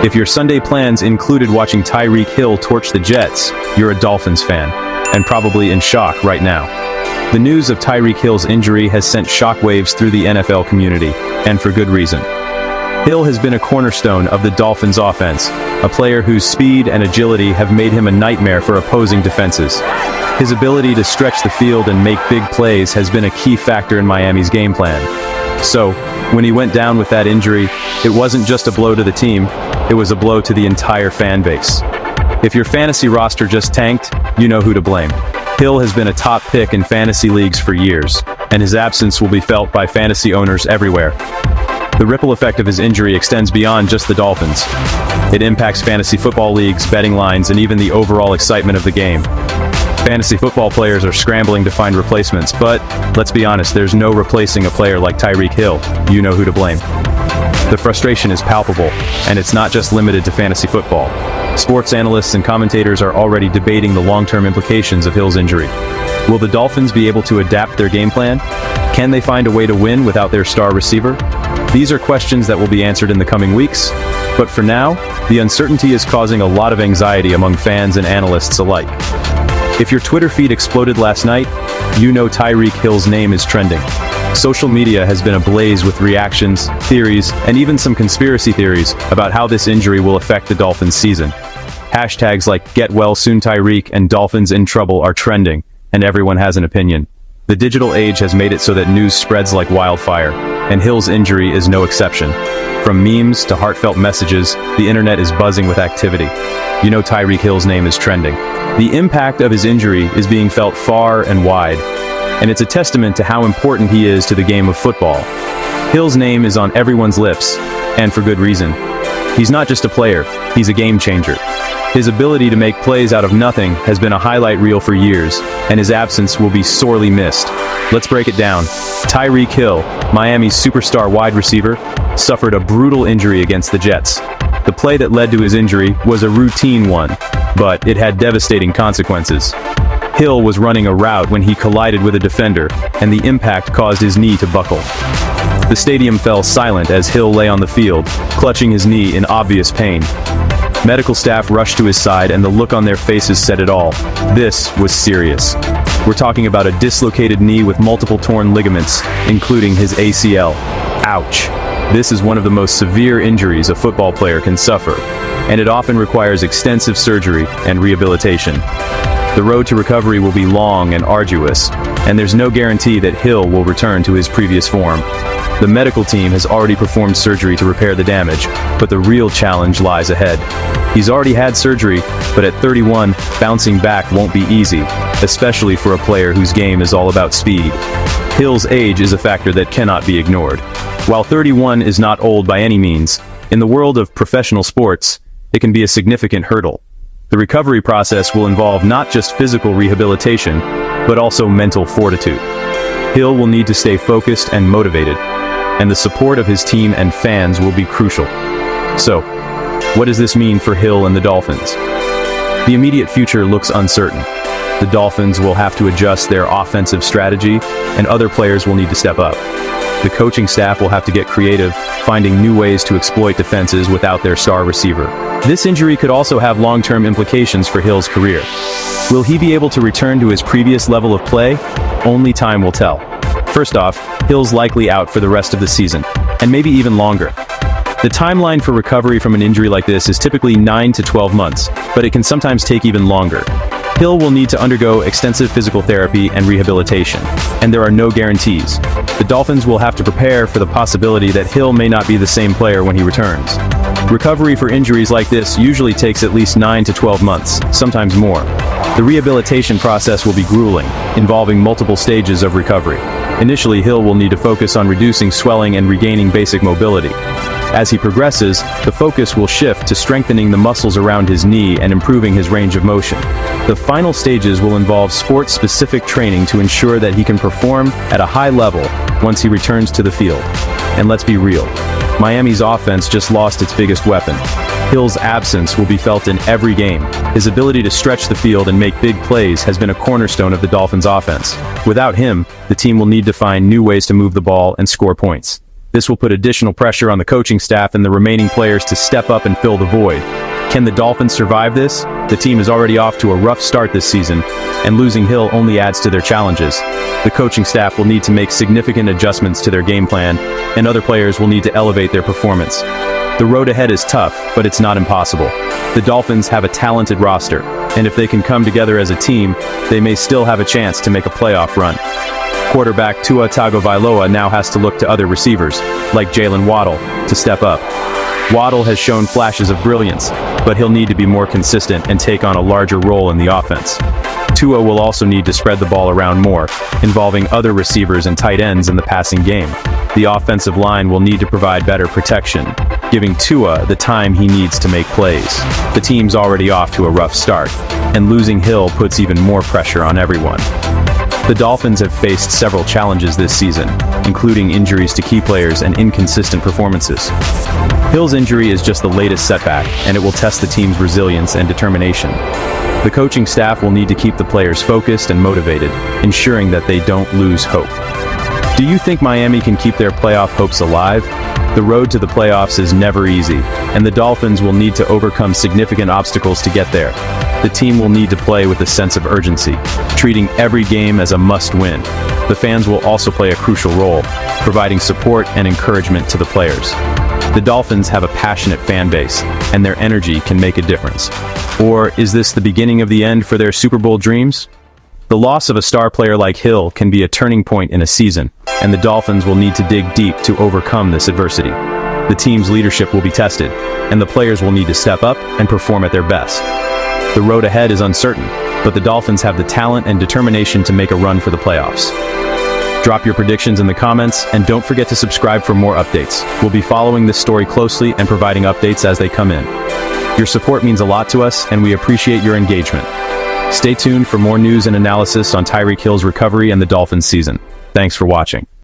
If your Sunday plans included watching Tyreek Hill torch the Jets, you're a Dolphins fan, and probably in shock right now. The news of Tyreek Hill's injury has sent shockwaves through the NFL community, and for good reason. Hill has been a cornerstone of the Dolphins' offense, a player whose speed and agility have made him a nightmare for opposing defenses. His ability to stretch the field and make big plays has been a key factor in Miami's game plan. So, when he went down with that injury, it wasn't just a blow to the team, it was a blow to the entire fan base. If your fantasy roster just tanked, you know who to blame. Hill has been a top pick in fantasy leagues for years, and his absence will be felt by fantasy owners everywhere. The ripple effect of his injury extends beyond just the Dolphins. It impacts fantasy football leagues, betting lines, and even the overall excitement of the game. Fantasy football players are scrambling to find replacements, but let's be honest, there's no replacing a player like Tyreek Hill. You know who to blame. The frustration is palpable, and it's not just limited to fantasy football. Sports analysts and commentators are already debating the long-term implications of Hill's injury. Will the Dolphins be able to adapt their game plan? Can they find a way to win without their star receiver? These are questions that will be answered in the coming weeks, but for now, the uncertainty is causing a lot of anxiety among fans and analysts alike. If your Twitter feed exploded last night, you know Tyreek Hill's name is trending. Social media has been ablaze with reactions, theories, and even some conspiracy theories about how this injury will affect the Dolphins' season. Hashtags like "Get Well Soon Tyreek" and "Dolphins in Trouble" are trending, and everyone has an opinion. The digital age has made it so that news spreads like wildfire, and Hill's injury is no exception. From memes to heartfelt messages, the internet is buzzing with activity. You know Tyreek Hill's name is trending. The impact of his injury is being felt far and wide, and it's a testament to how important he is to the game of football. Hill's name is on everyone's lips, and for good reason. He's not just a player, he's a game changer. His ability to make plays out of nothing has been a highlight reel for years, and his absence will be sorely missed. Let's break it down. Tyreek Hill, Miami's superstar wide receiver, suffered a brutal injury against the Jets. The play that led to his injury was a routine one, but it had devastating consequences. Hill was running a route when he collided with a defender, and the impact caused his knee to buckle. The stadium fell silent as Hill lay on the field, clutching his knee in obvious pain. Medical staff rushed to his side, and the look on their faces said it all. This was serious. We're talking about a dislocated knee with multiple torn ligaments, including his ACL. Ouch. This is one of the most severe injuries a football player can suffer, and it often requires extensive surgery and rehabilitation. The road to recovery will be long and arduous, and there's no guarantee that Hill will return to his previous form. The medical team has already performed surgery to repair the damage, but the real challenge lies ahead. He's already had surgery, but at 31, bouncing back won't be easy, especially for a player whose game is all about speed. Hill's age is a factor that cannot be ignored. While 31 is not old by any means, in the world of professional sports, it can be a significant hurdle. The recovery process will involve not just physical rehabilitation, but also mental fortitude. Hill will need to stay focused and motivated, and the support of his team and fans will be crucial. So, what does this mean for Hill and the Dolphins? The immediate future looks uncertain. The Dolphins will have to adjust their offensive strategy, and other players will need to step up. The coaching staff will have to get creative, finding new ways to exploit defenses without their star receiver. This injury could also have long-term implications for Hill's career. Will he be able to return to his previous level of play? Only time will tell. First off, Hill's likely out for the rest of the season, and maybe even longer. The timeline for recovery from an injury like this is typically 9 to 12 months, but it can sometimes take even longer. Hill will need to undergo extensive physical therapy and rehabilitation, and there are no guarantees. The Dolphins will have to prepare for the possibility that Hill may not be the same player when he returns. Recovery for injuries like this usually takes at least 9 to 12 months, sometimes more. The rehabilitation process will be grueling, involving multiple stages of recovery. Initially, Hill will need to focus on reducing swelling and regaining basic mobility. As he progresses, the focus will shift to strengthening the muscles around his knee and improving his range of motion. The final stages will involve sport-specific training to ensure that he can perform at a high level once he returns to the field. And let's be real, Miami's offense just lost its biggest weapon. Hill's absence will be felt in every game. His ability to stretch the field and make big plays has been a cornerstone of the Dolphins' offense. Without him, the team will need to find new ways to move the ball and score points. This will put additional pressure on the coaching staff and the remaining players to step up and fill the void. Can the Dolphins survive this? The team is already off to a rough start this season, and losing Hill only adds to their challenges. The coaching staff will need to make significant adjustments to their game plan, and other players will need to elevate their performance. The road ahead is tough, but it's not impossible. The Dolphins have a talented roster, and if they can come together as a team, they may still have a chance to make a playoff run. Quarterback Tua Tagovailoa now has to look to other receivers, like Jalen Waddle, to step up. Waddle has shown flashes of brilliance, but he'll need to be more consistent and take on a larger role in the offense. Tua will also need to spread the ball around more, involving other receivers and tight ends in the passing game. The offensive line will need to provide better protection, giving Tua the time he needs to make plays. The team's already off to a rough start, and losing Hill puts even more pressure on everyone. The Dolphins have faced several challenges this season, including injuries to key players and inconsistent performances. Hill's injury is just the latest setback, and it will test the team's resilience and determination. The coaching staff will need to keep the players focused and motivated, ensuring that they don't lose hope. Do you think Miami can keep their playoff hopes alive? The road to the playoffs is never easy, and the Dolphins will need to overcome significant obstacles to get there. The team will need to play with a sense of urgency, treating every game as a must-win. The fans will also play a crucial role, providing support and encouragement to the players. The Dolphins have a passionate fan base, and their energy can make a difference. Or is this the beginning of the end for their Super Bowl dreams? The loss of a star player like Hill can be a turning point in a season, and the Dolphins will need to dig deep to overcome this adversity. The team's leadership will be tested, and the players will need to step up and perform at their best. The road ahead is uncertain, but the Dolphins have the talent and determination to make a run for the playoffs. Drop your predictions in the comments, and don't forget to subscribe for more updates. We'll be following this story closely and providing updates as they come in. Your support means a lot to us, and we appreciate your engagement. Stay tuned for more news and analysis on Tyreek Hill's recovery and the Dolphins season. Thanks for watching.